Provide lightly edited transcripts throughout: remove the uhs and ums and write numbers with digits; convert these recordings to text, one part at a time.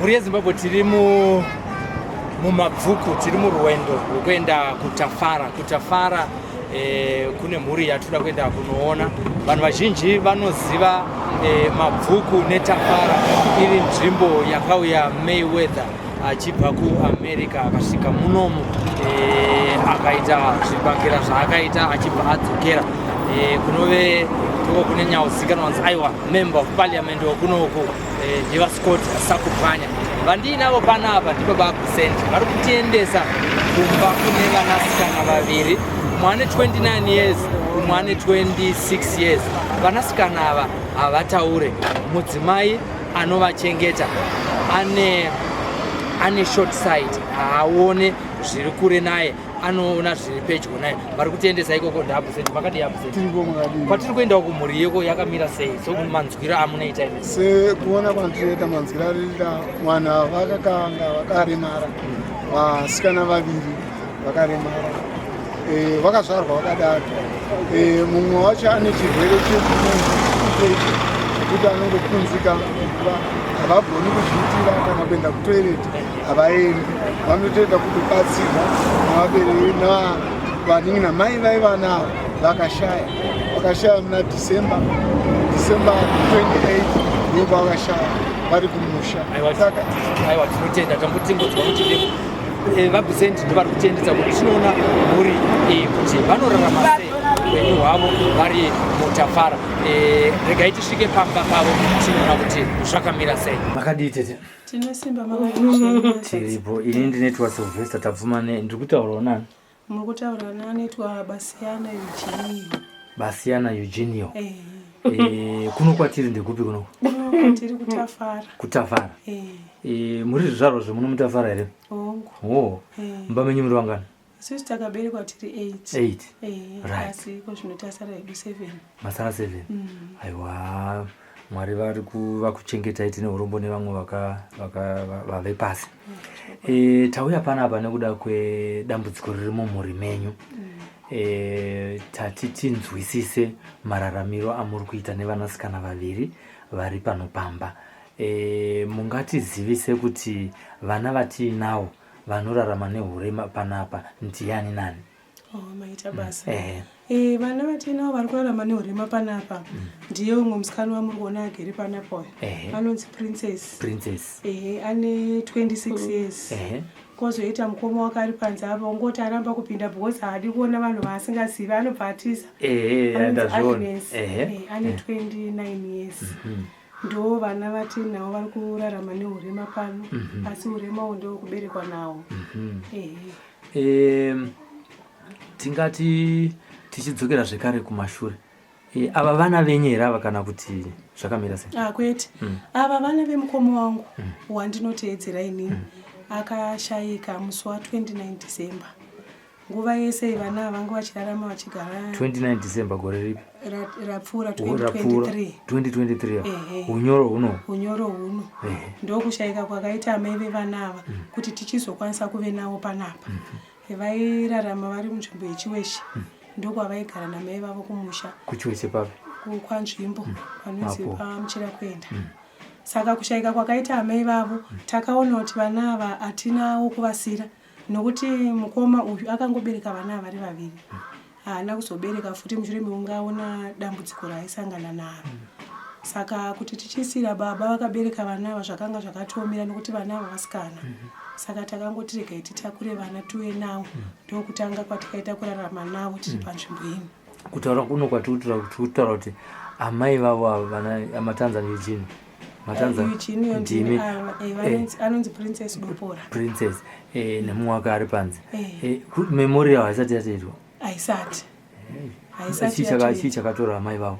mhuri yeZimbabwe tiri mumabvuku, tiri murwendo rwekuenda kutafara. Kune mhuri yatoda kuenda kunoona. Vanhu vazhinji vanoziva mabvuku netafara iri nzvimbo yakauya Mayweather achibva kuAmerica akasvika munomu akaita zvibakera zvaakaita achibva adzokera kunove toko kune nyauzikanwa wanzi aiwa member of parliament wekunoku ndivascott sakupanya. Vandinavo panapa ndibaba Kusenti vari kutiendesa kumba kune vanasikana vaviri, umwe ane 29 years umwe ane 26 years. Vanasikana ava havataure. Mudzimai anovachengeta ane short sight, haaone zviri kure naye, anoona zviri pedyo naye. Vari kutiendesa ikoko ndaabusenti. Vakati abusenti kwatiri kuenda kumhuri yeko yakamira sei? So manzwiro amunoita ine sekuona kwandinoita manzwiro arita mwana vakakanga vakaremara, vasikana vaviri vakaremara, vakazvarwa vakadaro. Mumwe wacho ane chirwere chekuti anongokunzika, havagoni kuzviitira kana kuenda kutoireti, havaendi, vanotoenda kutobatsirwa vanenge namai vaiva navo vakashaya muna December 28 ndoko vakashaya vari kumusha. Aiwa, tinotenda tambotimbodzwa kuti vabusenti ndo vari kutiendedza kuti tinoona mhuri kuti vanorarama sei upenyu hwavo vari mutafara. Regai tisvike pamba pavo tinoona kuti zvakamira sei. Makadii tete? Tinesimba makadii tiripo. Ini ndinetwa Silvester. Tabvuma ndiri kutaurawo nani? Muri kutaura nanetwa Basiana Eugenio. Kuno kwatiri ndekupi kuno? Tiri kutafara. Kutafara. Muri zvaro zvemuno mutafara here? Ongo. Mba menyu muri vangani? Sisi takaberekwa tiri 8. Right. Asi kozvino tasara hedu 7. Masara 7. Aiwa, Mwari vari kuvakuchengetai tine urombo nevamwe vave pasi. Tauya panapa nekuda kwedambudziko riri mumhuri menyu. Tati tinzwisise mararamiro amuri kuita nevanasikana vaviri vari panopamba. Mungatizivise kuti vana vatiinawo vanorarama nehurema panapa ndiani nani? Maita basa. Vana vatiinawo vari kurarama nehurema panapa ndiye umwe musikana wamuri kuona agere panapa uyu. Anonzi Princess. Ane 26 years. Kozoita mukoma wake ari panze apa, ungoti aramba kupinda because haadi kuona vanhu vaasingazivi, anobva atiza. Agnes. Ane 29 years. Ndo vana vatinavo vari kurarama nehurema pano, asi urema uhu ndo kuberekwa nawo. Tingati tichidzokera zvekare kumashure, ava vana venyu here ava kana kuti zvakamira sei? Kwete, ava vana vemukoma wangu wandinoteedzera inini. Akashayika musi wa29 December. Nguva yese vana vangu vachirarama vachigara 29 December gore ripi? Rapfuura 2023. Unyoro huno ndokushayika kwakaita amai vevana ava kuti tichizokwanisa kuve navo panapa. Vairarama vari munzvimbo yeChiweshi, ndokwavaigara namai vavo kumusha. Kuchiweshi papi? Kwanzvimbo panonzi pamuchira kuenda. Saka kushayika kwakaita amai vavo takaona kuti vana ava hatinawo kuvasira, nokuti mukoma uyu akangobereka vana vari vaviri. Haana kuzobereka futi mushure meungaona dambudziko raaisangana naro. Saka kuti tichisira baba vakabereka vana ava zvakanga zvakatomira nokuti vana ava vasikana. Saka takangoti regai titakure vana tuve navo, ndokutanga kwatikaita kurarama navo tiri panzvimbo ino. Kutaura kuno kwatiri kutaura kuti amai vavo amatanzania Eugene. Anonzi Princess Dopora. Princess. Nemumwe wake ari panze. Memori yavo haisati yatoitwa? Haisati. Chii chakatora amai vavo?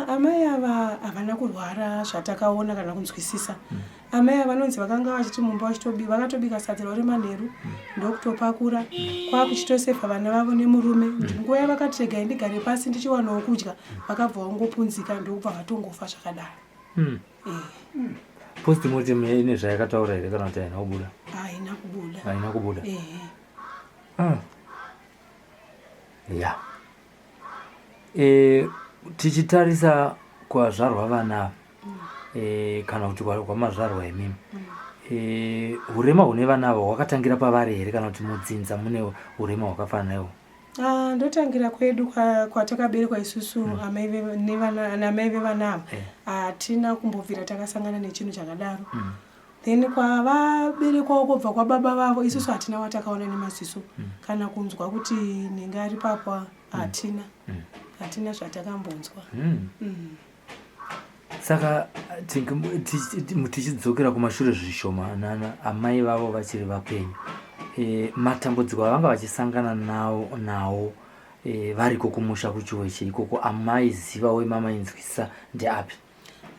Amai ava havana kurwara zvatakaona kana kunzwisisa. Amai ava vanonzi vakanga vachiti mumba vakatobika sadza rori manheru, ndokutopakura kwakuchitosefa vana vavo nemurume. Nguva yavakati regai ndigare pasi ndichiwanawo kudya, vakabva vangopunzika ndokubva vatongofa zvakadaro. Postmortem ine zvayakataura here kana kuti haina kubuda? Haina kubuda. Ya. Tichitarisa kwazvarwa vana kana kuti kwamazvarwa imimi, urema hune vanavo hwakatangira pavari here kana kuti mudzinza mune urema hwakafanana naiwo? Ndotangira kwedu kwatakaberekwa isusu namai vevanava hatina kumbobvira takasangana nechinhu chakadaro. Then kwavaberekwawo kubva kwababa vavo isusu hatina watakaona nemaziso kana kunzwa kuti nenge ari papwa hatina zvatakambonzwa. Saka tichidzokera kumashure zvishoma amai vavo vachiri vapenyu, matambudziko avanga vachisangana nawo variko kumusha kuchiweche ikoko, amai zivawo mamainzwisa ndeapi?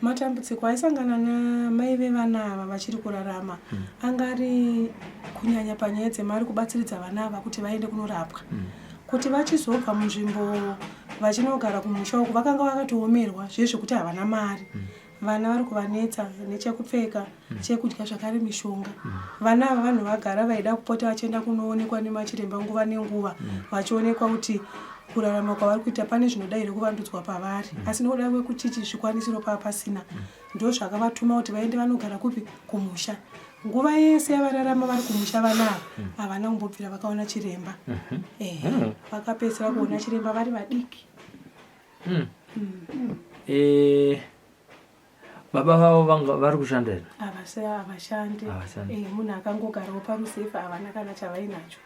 Matambudziko aisangana namai vevanava vachiri kurarama angari kunyanya panyaya dzemari kubatsiridza vanava kuti vaende kunorapwa. Kuti vachizobva munzvimbo vachinogara kumusha uku vakanga vakatoomerwa zvezvekuti havana mari. Vana vari kuvanetsa nechekupfeka, chekudya zvakare mishonga. Vana ava vanhu vagara vaida kupota vachienda kunoonekwa nemachiremba nguva nenguva vachionekwa kuti kurarama kwavari kuita pane zvinoda here kuvandudzwa pavari. Asi nokuda kwekuti zvikwanisiro pasina ndo zvakavatuma kuti vaende vanogara kupi? Kumusha. Nguva yese yavararama vari kumusha vanava havana kumbobvira vakaona chiremba. Vakapedzera kuona chiremba vari vadiki. Baba vavo vari kushanda here? Havashandi. Munhu akangogarawo parusefa havana kana chavainacho.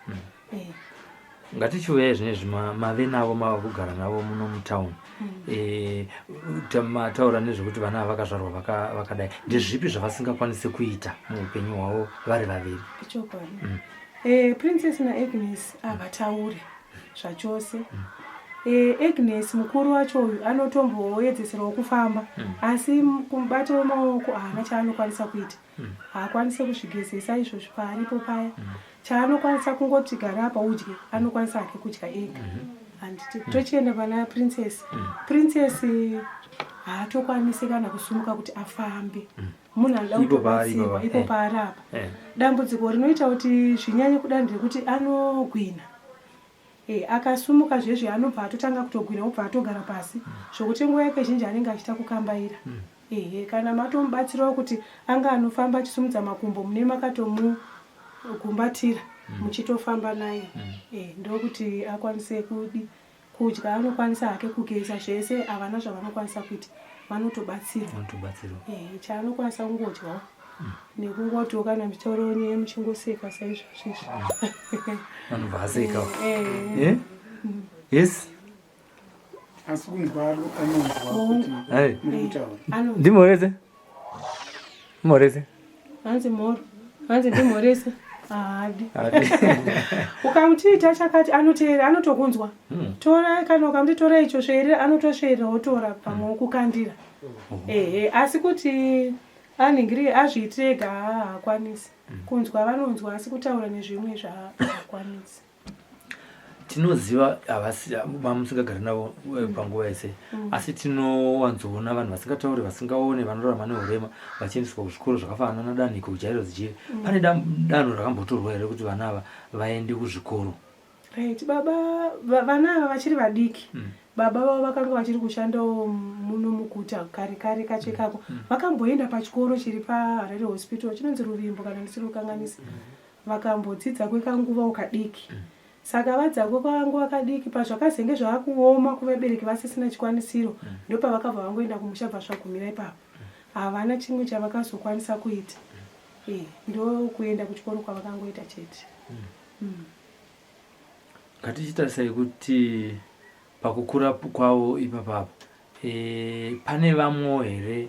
Ngatichiuya zvinezvi mave navo mava kugara navo muno mutauni, mataura nezvekuti vana vakazvarwa vakadai, ndezvipi zvavasingakwanisi kuita muupenyu hwavo vari vaviri? Princess naAgnes havatauri zvachose. Agnes mukuru wacho uyu anotomboedzeserawo kufamba asi kumubata wemaoko haana chaanokwanisa kuita. Haakwanisi kuzvigezesa izvozvo paaripo paya. Chaanokwanisa kungoti gara apa udye, anokwanisa hake kudya ega. Handiti tochienda pana Princess. Princess haatokwanisi kana kusumuka kuti afambe. Munhu anoda kutobatsirwa ipo paari apa. Dambudziko rinoita kuti zvinyanye kuda nderekuti anogwina. Akasumuka zvezvi anobva atotanga kutogwina obva atogara pasi zvokuti nguva yake zhinji anenge achita kukambaira. Kana matomubatsirawo kuti anga anofamba achisumudza makumbo mune makatomugumbatira muchitofamba naye, ndokuti akwanise kudya. Anokwanisa hake kugeza, zvese havana zvavanokwanisa kuita, vanotobatsirwa. Chaanokwanisa kungodyawo nekungotiwo kana mitoro muchingoseka saizvozvizvi. Vanobva asekawo. Yes. Asi kunzwaro anonzwa kuti murikutaura. Ndimhorese? Mhorese? Hanzi mhoro. Hanzi ndimhorese? Hadi. Ukamuchiita chakati anoteera, anotokunzwa. Tora kana ukamuti tora icho svere, anotosvera otora pamwe kukandira. Asi kuti aningiri azviitega haakwanisi. Kunzwa vanonzwa asi kutaura nezvimwe zvaakwanisi. Tinoziva vamusingagari navo panguva yese, asi tinowanzoona vanhu vasingatauri, vasingaone, vanorarama neurema vachiendeswa kuzvikoro zvakafanana nadanhiko kujairo zichiri. Pane danho rakambotorwa here kuti vana ava vaende kuzvikoro? Vana ava vachiri vadiki, baba vavo vakanga vachiri kushandawo muno muguta kare kachekako. Vakamboenda pachikoro chiri paHarare Hospital, chinonzi Ruvimbo kana ndisiri kukanganisa. Vakambodzidza kwekanguva kadiki. Saka vadzako kwanguva kadiki pazvakazenge zvaakuoma kuvabereki vasisina chikwanisiro, ndopavakabva vangoenda kumusha zvagumira ipapo. Havana chimwe chavakazokwanisa kuita. Ndo kuenda kuchikoro kwavakangoita chete. Ngatichitarisai kuti pakukura kwavo ipapapo pane vamwe here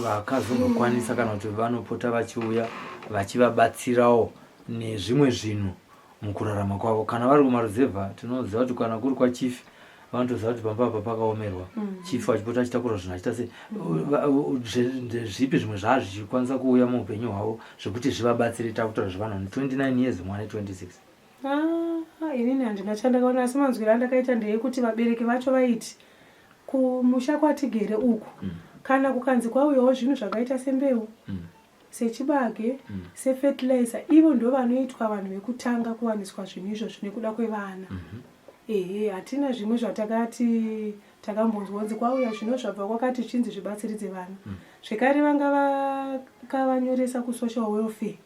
vakazongokwanisa kana kuti vanopota vachiuya vachivabatsirawo nezvimwe zvinhu mukurarama kwavo? Kana vari kumaruzevha tinoziva kuti kana kuri kwachifi vanotoziva kuti pamba apa pakaomerwa, chifi achipota achitakura zvinhu achita sei. Zvipi zvimwe zvichikwanisa kuuya muupenyu hwavo zvekuti zvivabatsire? Takutaura zvevanhu 29 years mwana 26. Inini handina chandakaona, asi manzwiro andakaita ndeyekuti vabereki vacho vaiti kumusha kwatigere uku kana kukanzi kwauyawo zvinhu zvakaita sembeu, sechibage, sefertilizer, ivo ndo vanoitwa vanhu vekutanga kuwaniswa zvinhu izvozvo nekuda kwevana. Hatina zvimwe zvatakati takambonzwa kunzi kwauya zvino zvabva kwakati chinzi zvibatsiridze vana. Zvekare vanga vakavanyoresa kusocial welfare.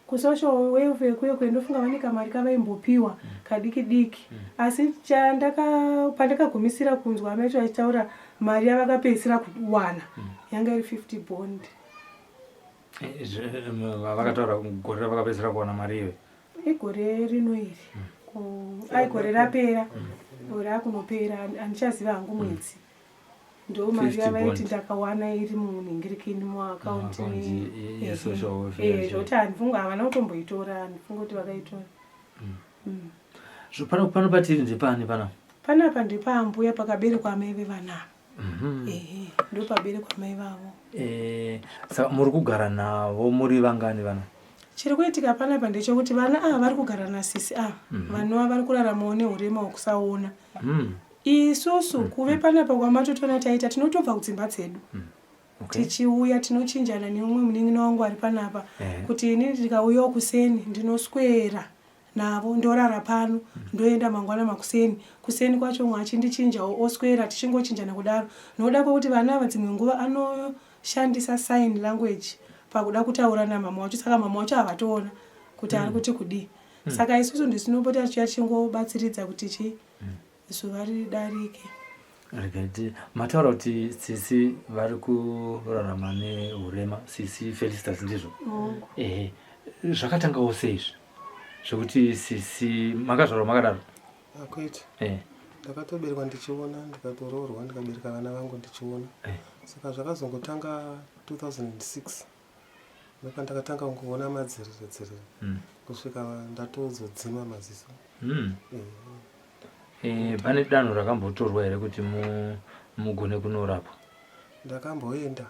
Kusocial welfare kuyo kwendofunga vane kamari kavaimbopiwa kadiki diki. Asi pandakagumisira kunzwa amacho achitaura mari yavakapedzisira kuwana yanga iri 50 bond. Vakataura gore vakapedzisira kuwana mari iyo. Igore rino iri. Gore rapera. Gore akunopera andichaziva hangu mwedzi. Ndo mari yavaiti ndakawana iri munhingirikini muakaunti yesocial welfare. Zvoti handifunga havana kutomboitora, handifunga kuti vakaitora. Pano patiri ndepani pana? Panapa ndepambuya pakaberekwa amai vevanava. Ndo paberekwa amai vavo. Saka muri kugara navo muri vangani vana? Chiri kuitika panapa ndechekuti vana vari kugara nasisi vanova vari kuraramawo nehurema hwekusaona. Isusu kuve panapa kwamatotona taita tinotobva kudzimba dzedu. Tichiuya tinochinjana neumwe munin'ina wangu ari panapa kuti ini ndikauyawo kuseni ndinoswera navo ndorara pano ndoenda mangwana makuseni. Kuseni kwacho mwe achindichinjawo oswera tichingochinjana kudaro. Noda kwekuti vana ava dzimwe nguva anoshandisa sign language pakuda kutaura namama wacho, saka mama wacho havatoona kuti ari kuti kudii. Saka isusu ndisinopota tichiya tichingobatsiridza kuti zuva ridarike. Regati mataura kuti sisi vari kurarama nehurema, sisi Felicitas ndizvo. Zvakatangawo seizvi zvokuti sisi makazvarwa makadaro? Akuiti ndakatoberwa ndichiona, ndikatoroorwa ndikabereka vana vangu ndichiona. Saka zvakazongotanga 2006 ndakatanga kuona madzirire kusvika ndatozodzima maziso. Pane danho rakambotorwa here kuti mugone kunorapwa? Ndakamboenda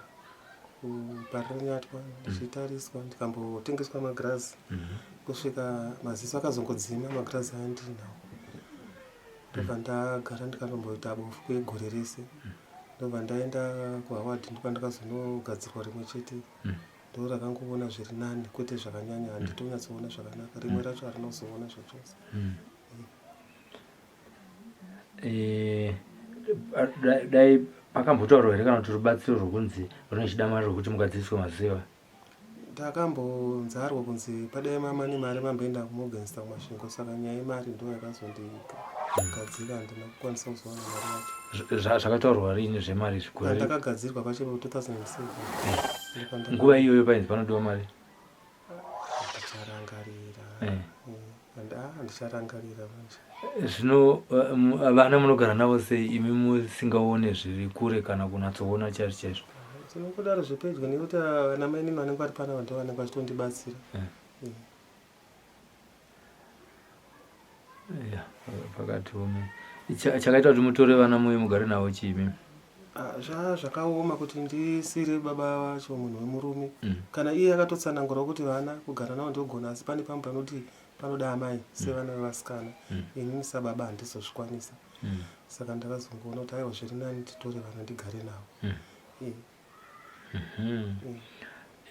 kuparanyatwa ndichitariswa ndikambotengeswa magirazi kusvika maziso akazongodzima magirazi andinawo. Ndobva ndagara ndikandomboita bofu kwegore rese. Ndobva ndaenda kuHoward ndopandakazonogadzirwa rimwe chete. Ndo rakangoona zviri nani kwete zvakanyanya, handitonyatsoona zvakanaka. Rimwe racho harina kuzoona zvachose. Dai pakambotaurwa here kana kuti rubatsiro rwokunzi runochida mari rwokuti mugadziriswe maziso? Ndakambonzarwa kunzi padai mama nemari mamboenda kumugenzita kumasvingo, saka nyaya yemari ndo yakazondigadzira handina kukwanisa kuzowana mari yacho. Zvakataurwa rini zvemari zvikuru? Ndakagadzirwa pachepo 2007. Nguva iyoyo painzi panodiwa mari? Ndicharangarira. Ndicharangarira manje. Zvino vana munogara navo sei imi musingaone zviri kure kana kunatsoona chaizvo chaizvo? Tinongodaro zvepedyo nekuti NaMai nemi vanenge vari panapa ndo vanenge vachitondibatsira. Pakati omi chakaita kuti mutore vana muye mugare navo chiimi? Zvakaoma kuti ndisire baba vacho munhu wemurume. Kana iye akatotsanangura kuti vana kugara navo ndogona, asi pane pamwe panoti panoda amai sevana vevasikana. Inini sababa handizozvikwanisa. Saka ndakazongoona kuti aiwa zviri nani nditore vana ndigare navo.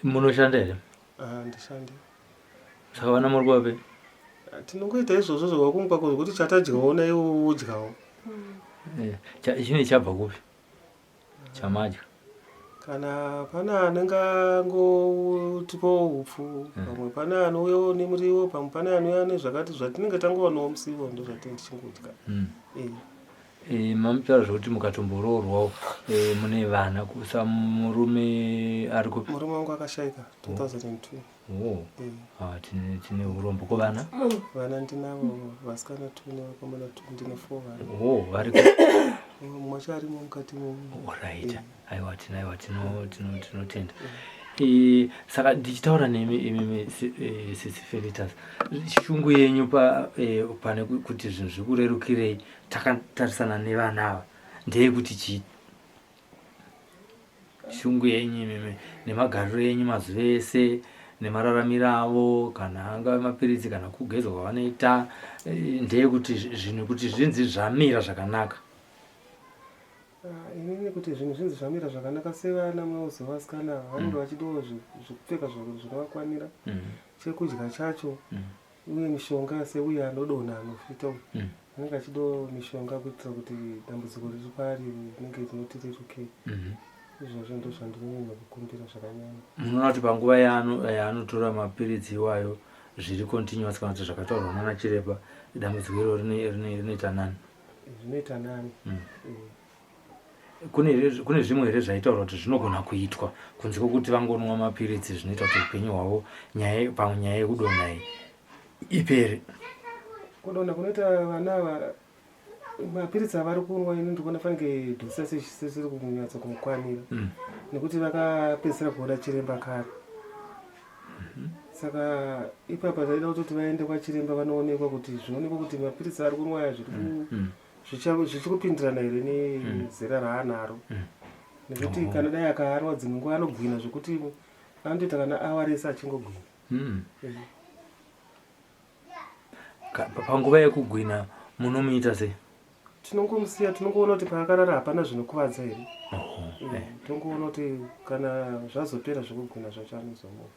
Munoshanda here? Ndishande. Saka vana muri kuvape? Tinongoita izvozvo zvokumupa kuti chatadyawo naiwo udyawo. Chine chabva kupi chamadya? Kana pana anenge angotipawo upfu, pamwe pana anouyawo nemuriwo, pamwe pana anouya nezvakati zvatinenge tangowanawo musiwo ndo zvatinenge tichingodya. Mamutaura zvokuti mukatomboroorwawo mune vana kusa murume ari kupi? Murume wangu akashayika 2002. Tine urombo kuvana? Vana ndinavo vasikana 2 nevakomana 2, ndine 4 vana. Vari mumwe wacho arimo mukati right. Aiwa tinotenda. Saka ndichitaura nemi sisi Felicitas, shungu yenyu pane kuti zvinhu zvikurerukirei takatarisana nevana ava ndeyekuti chii? Shungu yenyu nemagariro enyu mazuva ese nemararamiro avo, kana angave mapiritsi kana kugezwa kwavanoita, ndeyekuti zvinhu kuti zvinzi zvamira zvakanaka. Inini kuti zvinhu zvinzi zvamira zvakanaka sevana mauzo vasikana vanenge vachidawo zvekupfeka zvinovakwanira, chekudya chacho, uye mishonga seuye anodonha anofita anenge achidawo mishonga kuitira kuti dambudziko riri paari rinenge rinoti rirukei. izvozvo ndo zvandinonyanya kukumbira zvakanyanya. Munoona kuti panguva yaanotora mapiritsi iwayo zviri continuous kana kuti zvakataurwa nana chiremba dambudziko iro rinoita nani? Zvinoita nani. Kune zvimwe here zvaitaurwa kuti zvinogona kuitwa kunze kwokuti vangonwa mapiritsi zvinoita kuti upenyu hwavo panyaya yekudonha ipere? Kudonha kunoita vana ava mapiritsi avari kunwa ini ndikuona fanike dosa sisiri kunyatsa kumukwanira nekuti vakapedzisira kuona chiremba kare. Saka ipapa taida kuti vaende kwachiremba vanoonekwa kuti zvinoonekwa kuti mapiritsi ari kunwa aya zvichikupindirana here nezera raanaro. Nekuti kana dai akaanwa dzimwe nguva anogwina zvokuti anotoita kana awa rese achingogwina. Panguva yekugwina munomuita sei? Tinongomusiya, tinongoona kuti paakarara hapana zvinokuvadza here. Tongoona kuti kana zvazopera zvekugwina zvacho anozomuka.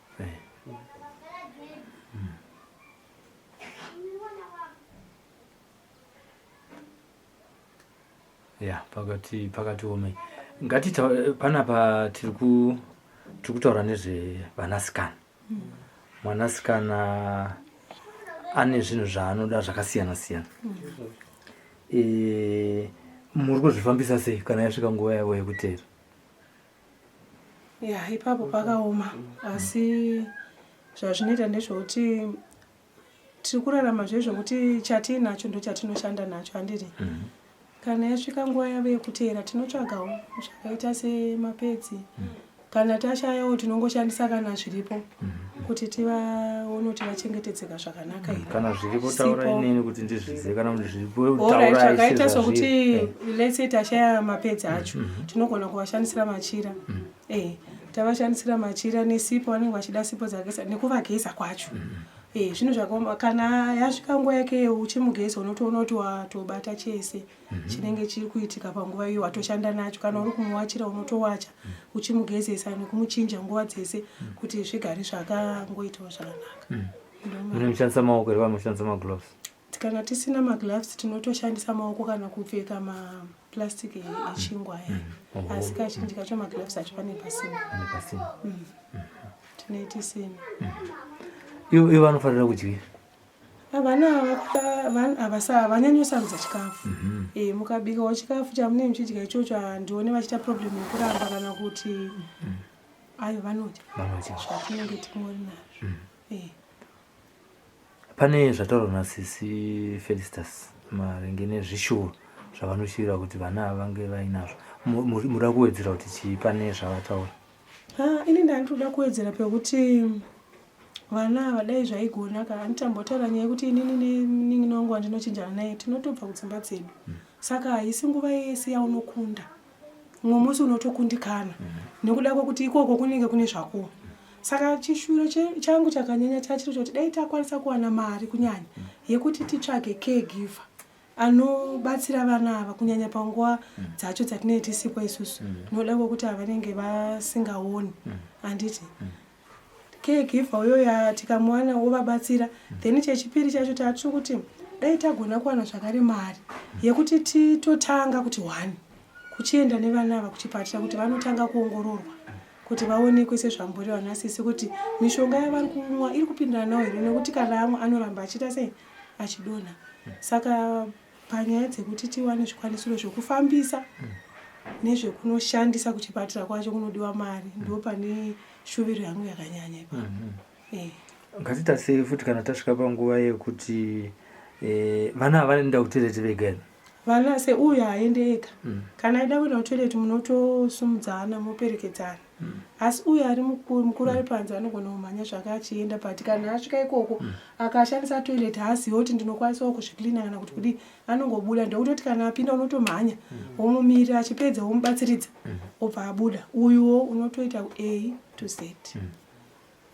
Pakati wome panapa tiri kutaura nezvevanasikana. Mwanasikana ane zvinhu zvaanoda zvakasiyana siyana. Muri kuzvifambisa sei kana yasvika nguva yavo yekuteera? Ipapo pakaoma, asi zvazvinoita ndezvokuti tiri kurarama zvezvokuti chatinacho ndo chatinoshanda nacho. Handiti kana yasvika nguva yavo yekuteera tinotsvagawo zvakaita semapedzi. Kana tashayawo tinongoshandisa kana zviripo kuti tivaone kuti vachengetedzeka zvakanaka here. Kana zviripo taura inini kuti ndizvizive, kana kuti zviripo taura zvakaita sokuti let's say tashaya mapedzi acho tinogona kuvashandisira machira. Tavashandisira machira nesipo, vanenge vachida sipo dzakaisa nekuvageza kwacho. Zvinhu zvakaoma. Kana yasvika nguva yake uchimugeza unotoona kuti watobata chese chinenge chiri kuitika panguva iyo watoshanda nacho. Kana uri kumuwachira unotowacha uchimugezesa nekumuchinja nguva dzese kuti zvigare zvakangoitawo zvakanaka. Munoshandisa maoko here kana munoshandisa magloves? Kana tisina magloves tinotoshandisa maoko kana kupfeka maplastic echingwa asi kazhinji kacho magloves acho pane pasina. Tinoitisina. Ivo vanofanira kudya? Vana havanyanyosarudza chikafu. Mukabikawo chikafu chamunenge muchidya ichocho handione vachita problem yekuramba kana kuti ayo vanodya zvatinenge tingori nazvo. Pane zvataurwa nasisi Felicitas maringe nezvishuwo zvavanoshuvira kuti vana vange vainazvo. Muda kuwedzera kuti chii pane zvavataura? Ini ndandoda kuwedzera pekuti vana havadai zvaigona. Kana nditambotaura nyaya yekuti inini nongo wandinochinjana naye tinotobva kudzimba dzedu. Saka haisi nguva yese yaunokunda. Mumwe musi unotokundikana nekuda kwekuti ikoko kunenge kune zvako. Saka chishuviro changu chakanyanya chachiro choti dai takwanisa kuwana mari kunyanya yekuti titsvage caregiver anobatsira vana ava kunyanya panguva dzacho dzatinenge tisipo isusu. Noda kwekuti vanenge vasingawoni. Handiti caregiver uyoyo tikamuwana wovabatsira, then chechipiri chacho tatiri kuti dai tagona kuwana zvakare mari yekuti titotanga kuti kuchienda nevana ava kuchipatara kuti vanotanga kuongororwa kuti vaonekwe sezvambori vanasisi kuti mishonga yavari kumwa iri kupindirana nawo here, nekuti kana amwe anoramba achiita sei achidonha. Saka panyaya dzekuti tiwane zvikwanisiro zvokufambisa nezvekunoshandisa kuchipatara kwacho kunodiwa mari, ndo pane shuviro yangu yakanyanya ipapo. Ngatitasei futi kana tasvika panguva yekuti vana havanoenda kutoileti vega here? Vana uyu haende ega. Kana aida kuenda kutoileti munotosumudzana moperekedzana. Asi uyu ari mukuru ari panze anogona kumhanya zvake achienda, but kana asvika ikoko akashandisa toileti haazivi kuti ndinokwanisawo kuzviklina kana kuti kudi, anongobuda. Ndokutoti kana apinda unotomhanya womumirira, achipedza womubatsiridza obva abuda. Uyuwo unotoita A to Z.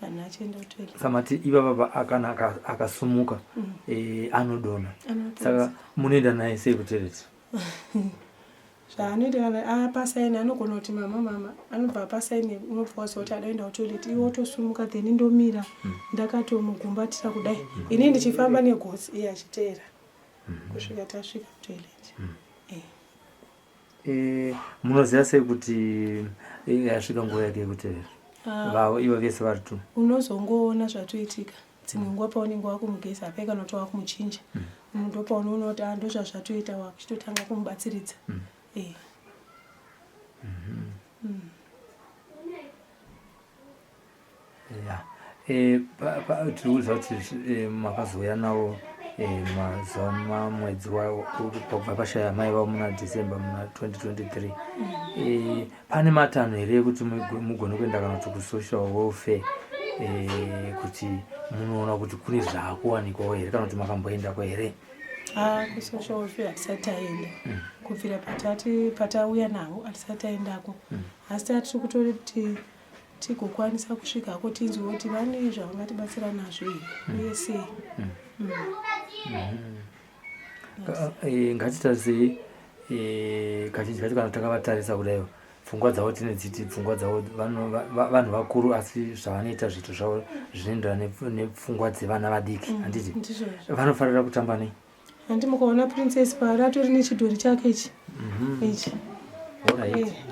Kana achienda kutoileti. Samati ivava kana akasumuka anodonha. Saka munoenda naye sei kutoileti? Zvaanoita kana apasaini anogona kuti mama anobva apasaini unobva waziva kuti adaenda kutoileti, iwe wotosumuka then ndomira ndakatomugumbatira kudai ini ndichifamba negotsi iye achiteera kusvika tasvika kutoileti. munoziva sei kuti yasvika nguva yake yekutevera Vavo ivo vese vari tu? Unozongoona zvatoitika dzimwe nguva paunenge wakumugeza apai kana kuti wakumuchinja ndo paunoona kuti ndozva zvatoita wakuchitotanga kumubatsiridza. Tiriuza kuti makazouya nawo mazuva mamwedzi kubva pashaya mai vavo muna December muna 2023. Pane matanho here ekuti mugone kuenda kana kuti kusocial welfare kuti munoona kuti kune zvaakuwanikwawo here kana kuti makamboendako here? Kusocial welfare hatisati taenda kubvira patauya navo hatisati taendako, asi tiri kutori kuti tigokwanisa kusvikako tinzwe kuti vane zvavangatibatsira nazvo uye sei. Ngatitarisei kazhinji kacho kana takavatarisa kudaiwo pfungwa dzavo tinedziti pfungwa dzavo vanhu vakuru asi zvavanoita zviito zvavo zvinoenderana nepfungwa dzevana vadiki handiti vanofarira kutamba nei? Handi mukaona princess paratori nechidhori chake ichi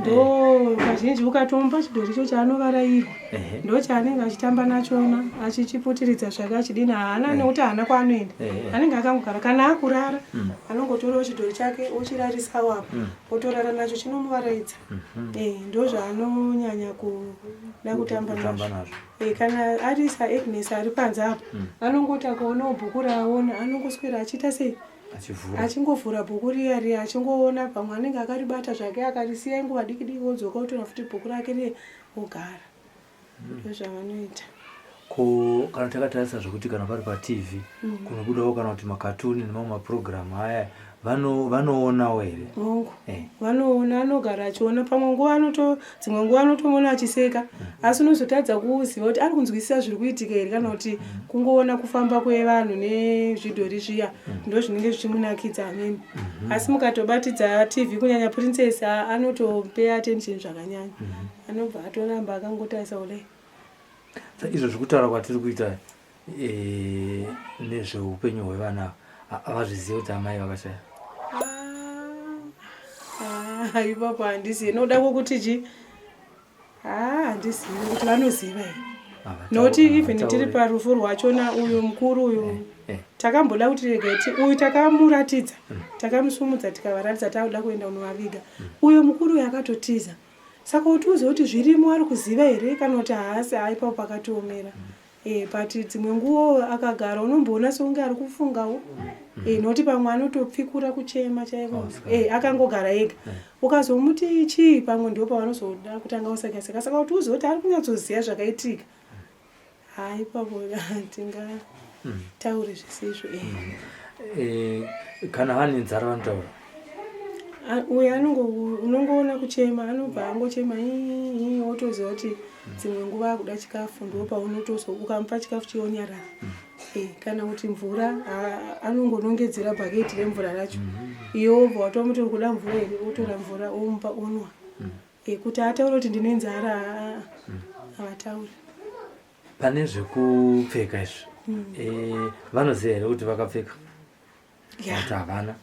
ndo kazhinji ukatomupa chidhori icho chaanovarayirwa ndo chaanenge achitamba nachona achichiputiridza zvake achidini haana nekuti haana kwaanoenda anenge akangogara kana akurara anongotorawo chidhori chake ochirarisawo apo otorara nacho chinomuvaraidza. Ndo zvaanonyanya kuda kutamba nazvo. Kana ari saAgnes ari panze apo anongoti akaonawo bhuku raaona anongoswera achiita sei achingovhura bhuku riya achingoona pamwe anenge akaribata zvake akarisiya nguva diki diki odzoka otora futi bhuku rake riye ogara. Ndozvavanoita. Kana takatarisa zvokuti kana pari paTV kunobudawo kana kuti makatuni nemamwe mapurogiramu aya vanoonawo here? Vanoona, anogara achiona pamwe nguva dzimwe nguva anotomona achiseka asi unozotadza kuziva kuti ari kunzwisisa zviri kuitika here kana kuti kungoona kufamba kwevanhu nezvidhori zviya ndo zvinenge zvichimunakidza amene. Asi mukatobatidza TV kunyanya princess anotope attention zvakanyanya anobva atoramba akangotarisa kudai. Izvo zvekutaura kwatiri kuita nezveupenyu hwevana havazvizivi kuti amai vakashaya? Ipapo handizivi noda kwokuti handizivi kuti vanoziva here nokuti even tiri parufu rwachona uyu mukuru uyu takamboda kuti regaiti uyu takamuratidza takamusumudza tikavaratidza taakuda kuenda unovaviga uyu mukuru uyu akatotiza saka kuti uzive kuti zvirimo ari kuziva here kana kuti haasi ipapo pakatiomera. Pati dzimwe nguva akagara unomboona seunge ari kufungawo nokuti pamwe anotopfikura kuchema chaiko akangogara ega ukazomuti chii pamwe ndio pavanozoda kutanga usakaseka saka kuti uzive kuti ari kunyatsoziva zvakaitika ipapo tingataure zvisizvo. Kana vane nzara vanotaura uyu unongoona kuchema anobva angochema otoziva kuti dzimwe nguva akuda chikafu ndo paunotozo ukamupa chikafu chionyarara. Kana kuti mvura anongonongedzera bhaketi remvura racho iwe obva watomuti uri kuda mvura here otora mvura omupa onwa kuti ataure kuti ndine nzara havatauri. Pane zvekupfeka izvi vanoziva here kuti vakapfeka kuti havana?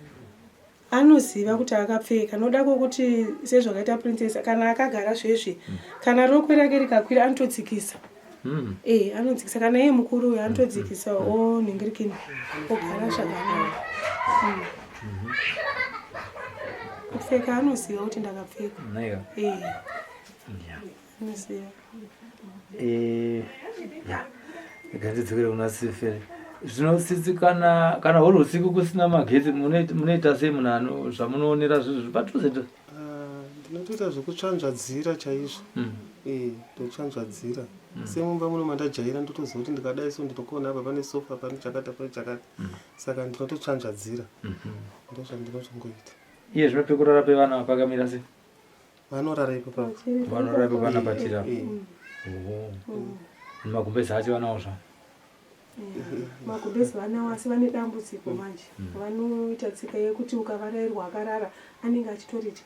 Anoziva kuti akapfeka noda kwokuti sezvakaita princess kana akagara zvezve kana rokwe rake rikakwira anototsikisa anodzikisa kana iye mukuru uyu anotodzikisa onhingirikini ogara zvakanaka. Kupfeka anoziva kuti ndakapfeka anoziva. Gandidzokere kuna Silvester. Zvinosisi kana huri usiku kusina magetsi munoita sei munhu zvamunoonera zvizvi padhuze? Ndinotoita zvekutsvanzvadzira chaizvo. Ndotsvanzvadzira semumba muno mandajaira ndotoziva kuti ndikadai so ndinokona apa pane sofa pane chakata pane chakata saka ndinototsvanzvadzira ndozvandinozongoita. Iye zvino pekurara pevana pakamira sei? Vanorara ipapo. Vanorara pevana patira. Magumbezi acho vanawo zvavo? Magumbezi vanawo asi vane dambudziko manje vanoita tsika yekuti ukavarayirwa akarara anenge achitoriti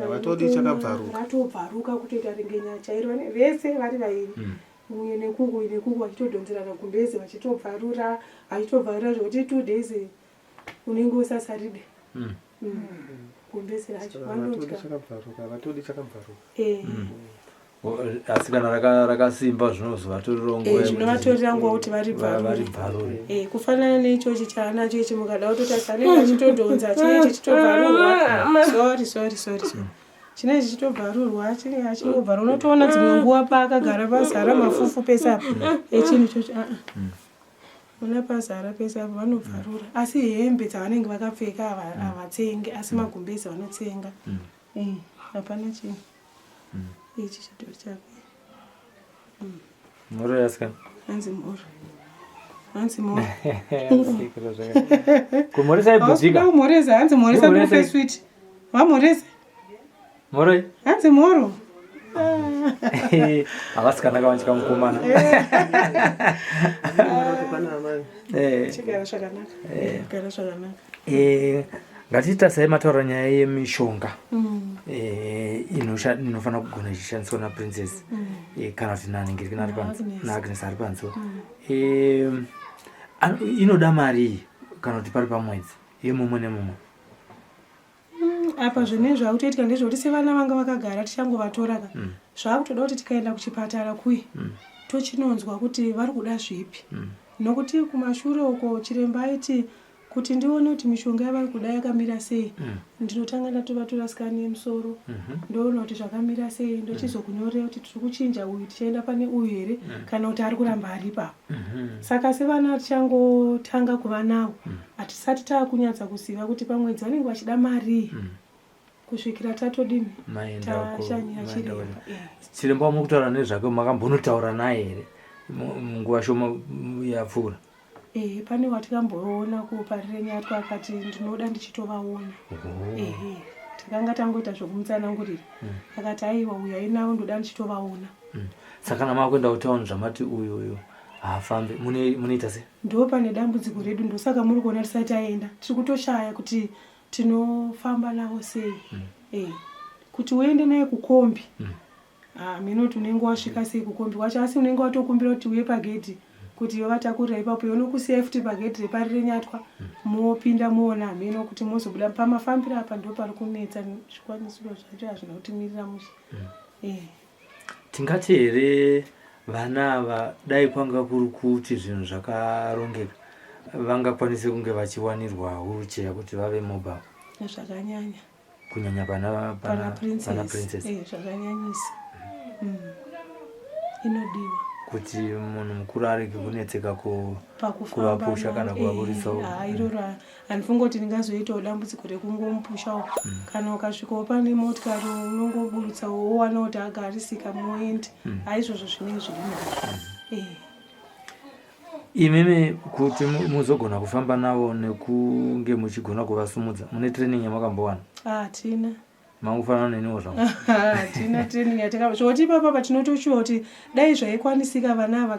vatodi chakabvaruka atobvaruka kutoita ringenya chairo vese vari vairi uye nekuku vachitodhonzerana gumbezi vachitobvarura zvokuti 2 days unenge usasaride kugombesera acho vatodi chakabvaruka asi kana rakasimba zvinozovatorera nguva zvinovatorera nguva kuti varibvarure kufanana neichochi chaanacho ichi mukada kutotasaneka chitodhonza chinechi chitobvarurwa sorry chinechi chitobvarurwa chingobvara unotoona dzimwe nguva paakagara pazara mafufu pese apa echinhu chocho una pazara pese apa vanobvarura asi hembe dzavanenge vakapfeka havatsenge asi magumbezi vanotsenga hapana chinhu ichi chito chake mhoro yaska hanzi mhoro kumhoresa ibhudzika kumhoresa hanzi mhoresa kufe sweet wamhoresa mhoro hanzi mhoro avasikana kavanchika mukomana chigara zvakanaka ngatitasai mataura nyaya yemishonga inofanira kugona ichishandiswa naprincess kana kuti naningiriki naagnes ari panze inoda mari kana kuti pari pamwedzi yemumwe nemumwe apa zvine zvakutoitika ndezvekuti sevana vanga vakagara tichangovatora ka zvakutoda kuti tikaenda kuchipatara kuye tochinonzwa kuti vari kuda zvipi nokuti kumashure uko chiremba aiti kuti ndione kuti mishonga yavari kuda yakamira sei ndinotanga ndatovatora sikani yemusoro ndoona kuti zvakamira sei ndochizokunyorera kuti tiri kuchinja uyu tichienda pane uyu here kana kuti ari kuramba ari ipapo saka sevana tichangotanga kuva navo hatisati taakunyatsa kuziva kuti pamwedzi vanenge vachida mari kusvikira tatodini tashanyira chiremba chiremba mukutaura nezvake makambonotaura naye here munguva shoma yapfuura pane watikamboona kuparire nyatwa akati ndinoda ndichitovaona takanga tangoita zvokumutsanangurira akati aiwa uyu ainavo ndoda ndichitovaona saka namakuenda kutaura zvamati uyu haafambe munoita sei ndo pane dambudziko redu ndosaka muri kuona tisati aenda tiri kutoshaya kuti tinofamba navo sei kuti uende naye kukombi minoti unenge wasvika sei kukombi kwacho asi unenge watokumbira kuti uye pagedhi kuti vatakurira ipapo yonokusiya futi pagedhi reparire nyatwa mopinda muona hameno kuti mozobuda pamafambiro apa ndo pari kunetsa zvikwanisiro zvacho hazvina kutimirira musha tingati here vana ava dai kwanga kuri kuti zvinhu zvakarongeka vangakwanise kunge vachiwanirwa wheelchair kuti vave mobile zvakanyanya kunyanya pana princess zvakanyanyisa inodiwa kuti munhu mukuru arege kunetseka kuvapusha kana kuvaburisawo iroro handifunga kuti ndingazoitawo dambudziko rekungomupushawo kana ukasvikawo pane motikari unongoburutsawo wowana kuti agarisika moendi haizvozvo zvinenge zviri imimi kuti muzogona kufamba navo nekunge muchigona kuvasumudza mune training yamakambowana hatina mangufanana neniwo zvangu hatina training yatakaba zvoti ipapa patinotoshuwa kuti dai zvaikwanisika vana ava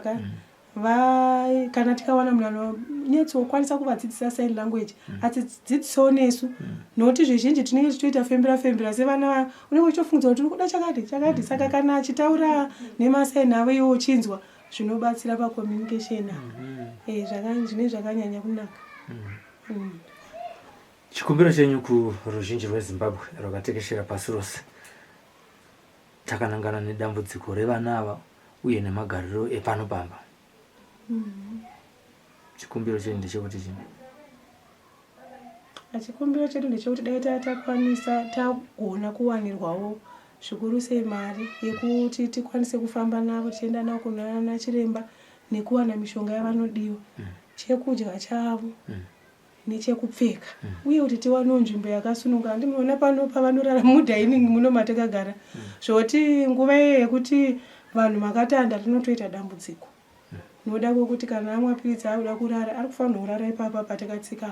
kana tikawana munhu anonyatso kuvadzidzisa sign language atidzidzisawo nesu nokuti zvizhinji tinenge tichitoita fembera sevana unenge uchitofungidza kuti uri kuda chakati saka kana achitaura nemasaini avo iwo uchinzwa zvinobatsira pacommunication zvine zvakanyanya kunaka chikumbiro chenyu kuruzhinji rwezimbabwe rwakatekeshera pasi rose takanangana nedambudziko revana ava uye nemagariro epano pamba chikumbiro chenyu ndechekuti chini chikumbiro chedu ndechekuti dai takwanisa tagona kuwanirwawo zvikuru sei mari yekuti tikwanise kufamba navo tichienda navo kunoona chiremba nekuwana mishonga yavanodiwa chekudya chavo nechekupfeka uye kuti tiwanewo nzvimbo yakasununga ndinoona pano pavanorara mudhaining muno matakagara zvoti nguva yekuti vanhu makatanda tinotoita dambudziko noda kwekuti kana amwapiridza auda kurara ari kufanira kurara ipapa patakatsika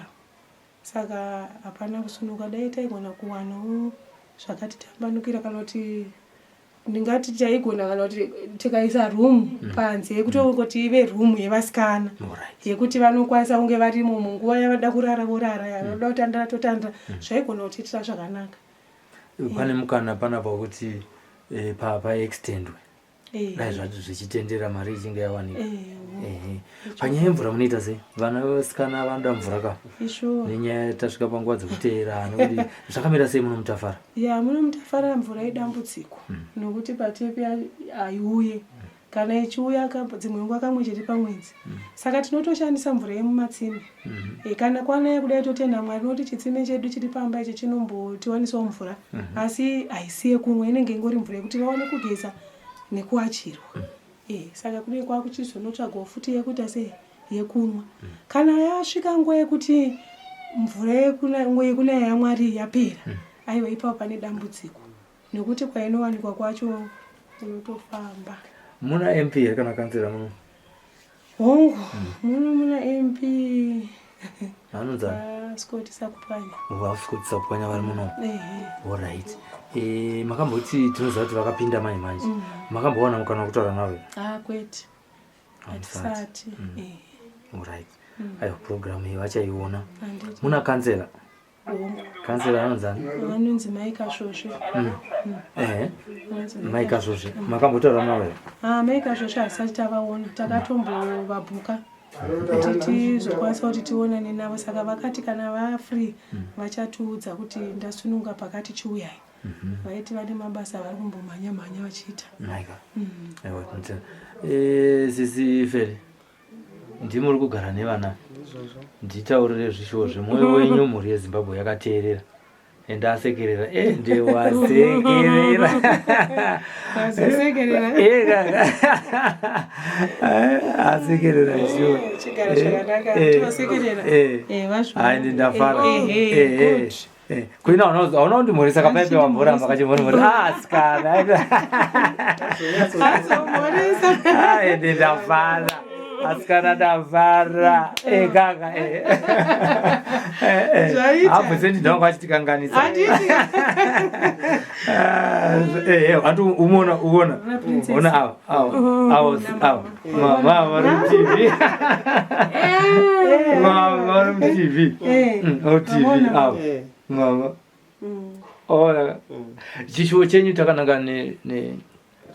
saka hapana kusunuka dai taigona kuwanawo zvakati tambanukira kana kuti ndingati chaigona kana kuti tikaisa room panze yekutongoti ive room yevasikana yekuti vanokwanisa kunge varimo munguva yavada kurara vorara yavada kutandara totandara zvaigona kutiitira zvakanaka pane mukana panapa kuti paextendwe dai zvati zvichitendera mari ichinge yawanika. Panyaya yemvura munoita sei? Vanasikana vanoda mvura ka? Nenyaya tasvika panguva dzekuteera nekuti zvakamira sei muno mutafara? Muno mutafara mvura idambudziko nokuti patepi haiuye kana ichiuya dzimwe nguva kamwe chete pamwedzi. Saka tinotoshandisa mvura yemumatsime. Kana kwanaya kudai totenda Mwari noti chitsime chedu chiri pamba ichi chinombotiwanisawo mvura, asi haisi yekumwa, inenge ingori mvura yekuti vaone kugeza nekuachirwa. Saka kudai kwakuchizonotsvagawo futi yekuita sei yekumwa. Kana yasvika nguva yekuti mvura yekunaya yaMwari yapera, aiwa ipapo pane dambudziko nokuti kwainowanikwa kwacho unotofamba. Muna MP here kana kansela muno? Hongo, muna MP. Anonza? Scott Sakupanya. Scott Sakupanya vari muno. All right. Makamboti tinoziva kuti vakapinda manje. Makambowana mukana kutaura navo? Kwete. Hatisati. All right. Ayo program iyi vachaiona. Muna kansela? Kansela anonzani? Anonzi Maikashoshe. Maikashoshe. Makambotaura navo? Maikashoshe hasati tavaona. Takatombovabuka kuti tizokwanisa kuti tionane navo, saka vakati kana vafree vachatiudza kuti ndasununga pakati chiuyai. Vaiti vane mabasa vari kumbomhanya vachiita. Sisi Fere, ndimuri kugara nevana. Nditaurire zvishuwo zvemwoyo wenyu, mhuri yeZimbabwe yakateerera. Ende asekerera. Ndewasekerera. Asekerera shuwo. Chigara chakanaka. Tivasekerera. Vashuwo. Ndafara. Kuina unaona kuti mhuri saka paipe wamvura makachimhuri. Sikana. Ende ndafara. Asikana ndavhara kaka hapo sendi ndanga achitikanganisa vantu uona avo mama vari mutv vari mutv otv avo mama ona chishuwo chenyu takananga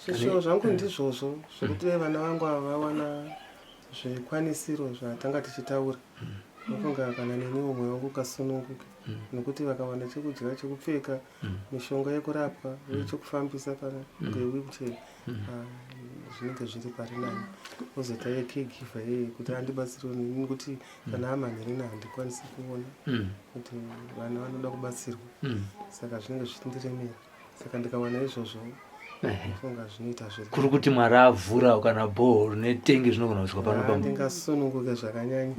zvishuwo zvangu ndizvozvo zvokuti vana vangu avawana zvikwanisiro zvatanga tichitaura. Nofunga kana neniwo mwoyo wangu ukasununguka nokuti vakawana chekudya, chekupfeka, mishonga yekurapwa uye chekufambisa ngewheelchair, zvinenge zviri pari nani. Kozoita yecaregiver kuti andibatsiriwo neni kuti kana amanherena handikwanisi kuona kuti vana vanoda kubatsirwa, saka zvinenge zvichindiremera. Saka ndikawana izvozvo funga zvinoita zviri kuri kuti Mwari avhura kana bhoro netengi zvinogona kusvika pano pamwe. Ndingasununguka zvakanyanya.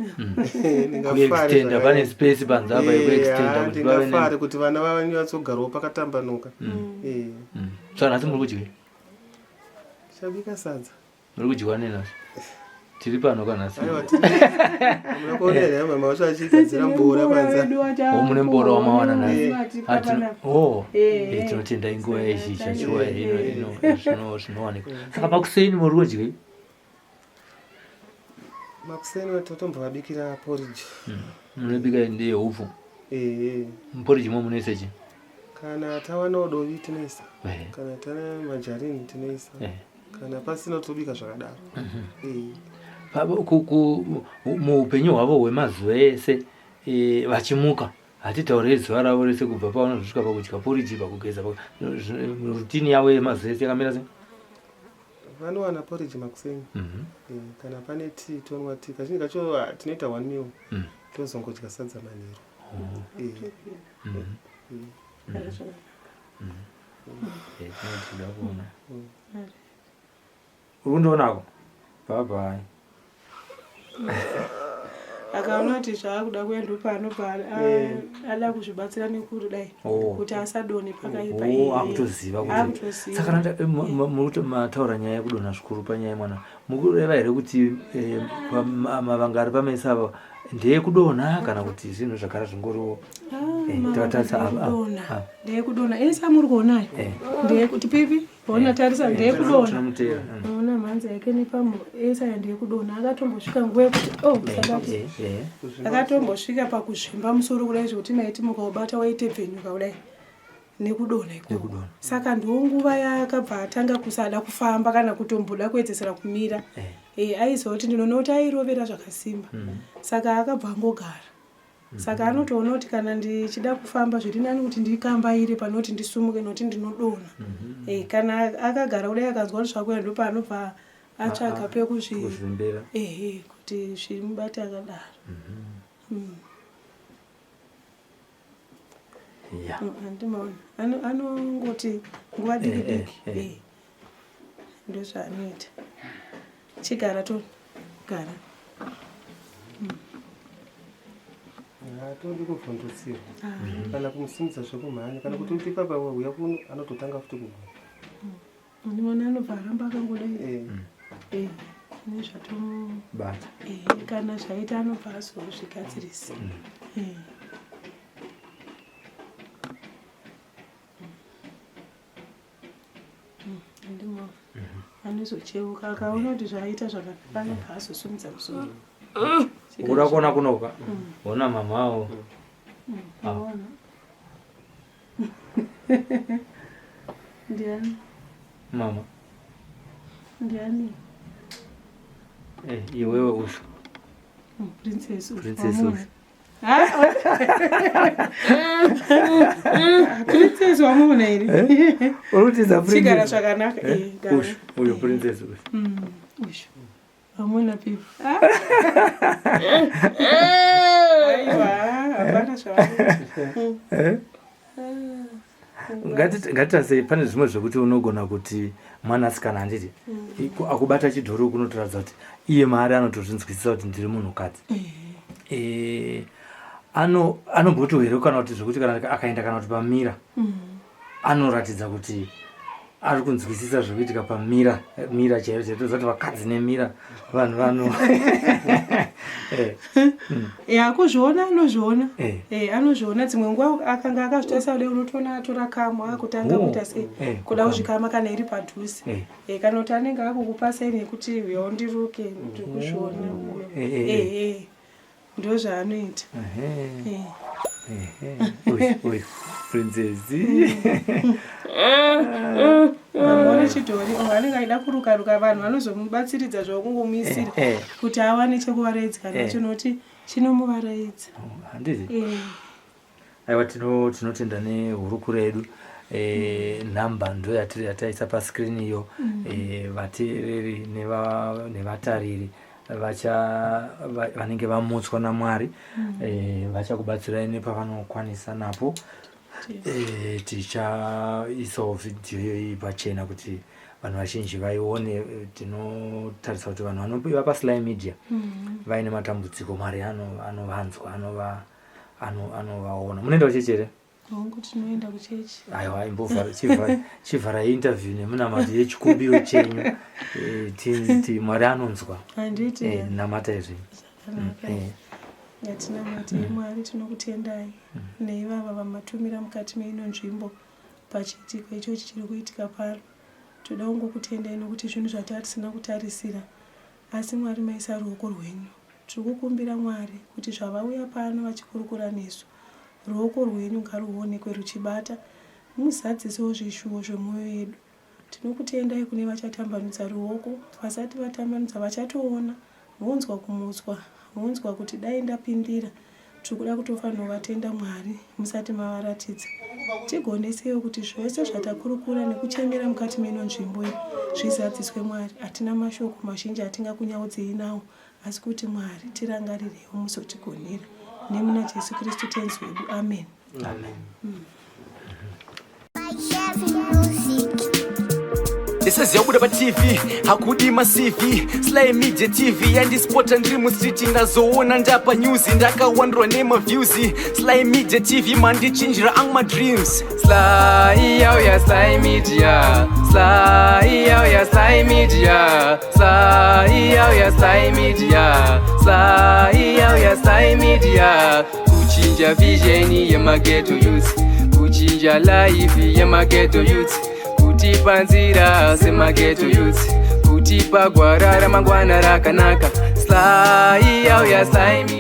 Kuextenda pane space panze apa yekuextenda kuti ndingafare kuti vana vavani vatsogarawo pakatambanuka. Saka nhasi muri kudya? Chabika sadza. Muri kudyiwa nenhasi? Tiri pano kanhasi. Munokuonera mama vacho vachigadzira mbora panze. Mune mbora wamawana nhasi? Tinotenda inguva yezhizha chiwa zvinowanikwa. Saka makuseni muri kudya? Makuseni totombovabikira porridge. Munobika ndeyehupfu? Porridge mo munoisa chii? Kana tawanawo dovi tinoisa, kana tana majarini tinoisa, kana pasina tobika zvakadaro. Muupenyu hwavo hwemazuva ese vachimuka, hatitaurei zuva ravo rese kubva pavanozvika pakudya porridge, pakugeza, rutini yavo yemazuva ese yakamira sei? Vanowana porridge makuseni. Kana pane tea tonwa tea. Kazhinji kacho tinoita one meal. Tozongodya sadza manheru. Urundonako? Bye bye. Akaona kuti zvaakuda kuenda pano ada kuzvibatsira nekuri dai kuti asadone pakaipa. Akutoziva kuti. Saka mataura nyaya yekudona zvikuru panyaya yemwana. Mukureva here kuti mavanga ari pamesa ava ndeyekudona kana kuti zvinhu zvagara zvingoriwo? Ndeyekudona. Esa muri kuonayo? Ndeyekuti pipi? Ona tarisa ndeyekudona. Ona mhanza yake nepamo esa ndeyekudona. Akatombosvika nguva yekuti akatombosvika pakuzvimba musoro kudai zvokuti maiti mukaubata waite bvenyuka kudai. nekudona ikoko. Saka ndonguva yakabva atanga kusada kufamba kana kutomboda kuedzesera kumira. Aizoti ndinonoti airovera zvakasimba. Saka akabva angogara. Saka anotoona kuti kana ndichida kufamba zviri nani kuti ndikambaire panoti ndisumuke noti ndinodona. Kana akagara kudai akazwa kuti zvakuya ndo paanobva atsvaga pekuzvimbera. Kuti zvimubate akadaro. Andimaona anongoti nguva diki ndo zvaanoita. Chigara to gara. Todi kuvhundutsira kana kumusimudza zvekumhanya kana kuti uti papa uya kuno anototanga futi kugona. Ndimona anobva aramba akangodai. Nezvatomubata. Kana zvaita anobva azozvigadzirisa. Ndimo anozocheuka akaona kuti zvaita zvakanaka anobva azosumudza musoro. Urakona kunoka. Ona mamao. Aona. Ndiani? Mama. Ndiani? Iwewe usho. Princess. Princess. Princess wamuna iri. Uruti za princess. Chigara zvakanaka. Usho. Uyo princess usho. Usho. Amuna pipi. Aiwa, hapana zvavanoti. Ngatase pane zvimwe zvokuti unogona kuti mwanasikana handiti akubata chidhori kunotoradza kuti iye mari anotozvinzwisisa kuti ndiri munhukadzi. Anombotoherukana kuti zvokuti kana akaenda kana kuti pamira anoratidza kuti ari kunzwisisa zvokuitika pamira chaiyo chaiyo tozati vakadzi nemira vanhu vano kuzviona anozviona anozviona dzimwe nguva akanga akazvitaisa kudai unotoona atora kamwa akutanga kuita sei kuda kuzvikama kana iri padhuze kana kuti anenge akukupasai nekuti yaundiruke ndikuzviona ndo zvaanoita. Princess. Vamone chidhori vanenge aida kuruka vanhu vanozomubatsiridza zvakungomuisira kuti awane chekuvaraidza kana chinoti chinomuvaraidza. Handiti. Aiwa tinotenda nehurukuro yedu. Namba ndo yataisa pascreen iyo. Vateereri nevatariri vanenge vamutswa naMwari vachakubatsirai nepavanokwanisa napo. Tichaisawo vhidhiyo iyi pachena kuti vanhu vazhinji vaione. Tinotarisa kuti vanhu vanopiwa paSly Media vaine matambudziko Mwari anovanzwa anovaona. Munoenda kuchechi here? Kuti tinoenda kuchechi. Aiwa imbovhara chivhara interview nemunamati yechikumbiro chenyu. Mwari anonzwa. Handiti. Namata izvi. Yatinamati Mwari tinokutendai neivava vamatumira mukati meino nzvimbo pachiitiko ichochi chiri kuitika pano. Toda kungokutendai nokuti zvinhu zvatisina kutarisira asi Mwari maisa ruoko rwenyu. Tiri kukumbira Mwari kuti zvavauya pano vachikurukura nesu ruoko rwenyu ngaruonekwe ruchibata muzadzisewo zvishuwo zvemwoyo yedu. Tinokutendai kune vachatambanudza ruoko vasati vatambanudza vachatoona vonzwa kumutswa vonzwa kuti dai ndapindira. Tiri kuda kutofanira vatenda Mwari musati mavaratidza. Tigonesewo kuti zvose zvatakurukura nekuchemera mukati meno nzvimbo zvizadziswe Mwari. Hatina mashoko mazhinji atingakunyaudzei nawo asi kuti Mwari tirangarirewo muzotigonera. Nemuna Jesu Kristu tenzi wedu. Amen. Amen. This yabuda pa TV hakudi masivi Sly Media TV yandispota ndiri mustreet ndazoona ndapa news ndakawandwa nema views Sly Media TV mandichinjira my dreams Sly ya Sly Media Sly ya Sly Media Sly ya Sly Media Sly ya Sly Media kuchinja vision ya maghetto youth kuchinja life ya maghetto youth kutipa nzira semaghetto youth kutipa gwara ramangwana rakanaka Sly ya Sly Media.